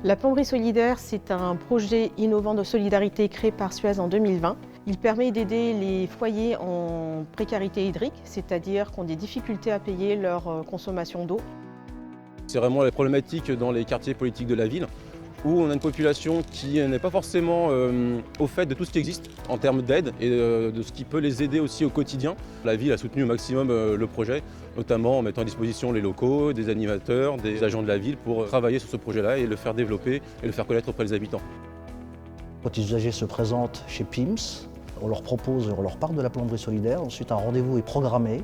La plomberie solidaire, c'est un projet innovant de solidarité créé par Suez en 2020. Il permet d'aider les foyers en précarité hydrique, c'est-à-dire qui ont des difficultés à payer leur consommation d'eau. C'est vraiment la problématique dans les quartiers politiques de la ville, où on a une population qui n'est pas forcément au fait de tout ce qui existe en termes d'aide et de ce qui peut les aider aussi au quotidien. La ville a soutenu au maximum le projet, notamment en mettant à disposition les locaux, des animateurs, des agents de la ville pour travailler sur ce projet-là et le faire développer et le faire connaître auprès des habitants. Quand les usagers se présentent chez PIMS, on leur propose, on leur parle de la plomberie solidaire. Ensuite, un rendez-vous est programmé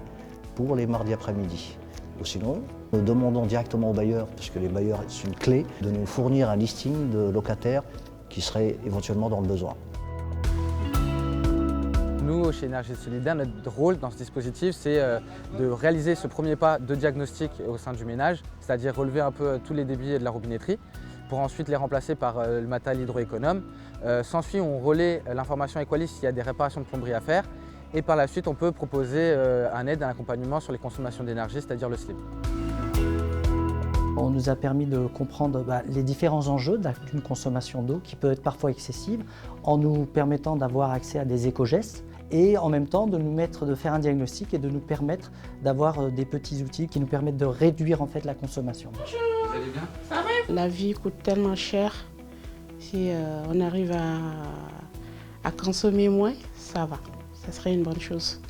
pour les mardis après-midi. Ou sinon, nous demandons directement aux bailleurs, puisque les bailleurs, c'est une clé, de nous fournir un listing de locataires qui seraient éventuellement dans le besoin. Nous, chez Énergie Solidaire, notre rôle dans ce dispositif, c'est de réaliser ce premier pas de diagnostic au sein du ménage, c'est-à-dire relever un peu tous les débits de la robinetterie, pour ensuite les remplacer par le matériel hydroéconome. S'ensuit, on relaie l'information Equalis s'il y a des réparations de plomberie à faire. Et par la suite, on peut proposer un aide, un accompagnement sur les consommations d'énergie, c'est-à-dire le SLIM. On nous a permis de comprendre les différents enjeux d'une consommation d'eau qui peut être parfois excessive, en nous permettant d'avoir accès à des éco-gestes et en même temps de faire un diagnostic et de nous permettre d'avoir des petits outils qui nous permettent de réduire en fait la consommation. Bonjour. Vous allez bien? Ça va? La vie coûte tellement cher. Si on arrive à consommer moins, ça va. Ça serait une bonne chose.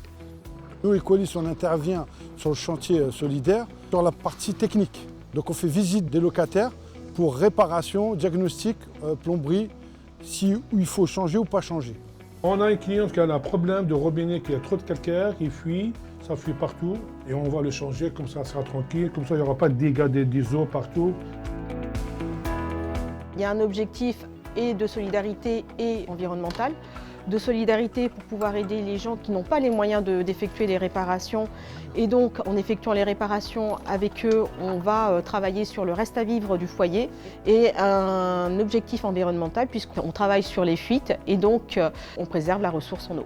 Nous, Equalis, on intervient sur le chantier solidaire, sur la partie technique. Donc on fait visite des locataires pour réparation, diagnostic, plomberie, où il faut changer ou pas changer. On a une cliente qui a un problème de robinet, qui a trop de calcaire, qui fuit, ça fuit partout. Et on va le changer, comme ça sera tranquille, comme ça il n'y aura pas de dégâts des eaux partout. Il y a un objectif et de solidarité et environnemental. De solidarité pour pouvoir aider les gens qui n'ont pas les moyens d'effectuer les réparations. Et donc, en effectuant les réparations avec eux, on va travailler sur le reste à vivre du foyer. Et un objectif environnemental, puisqu'on travaille sur les fuites et donc on préserve la ressource en eau.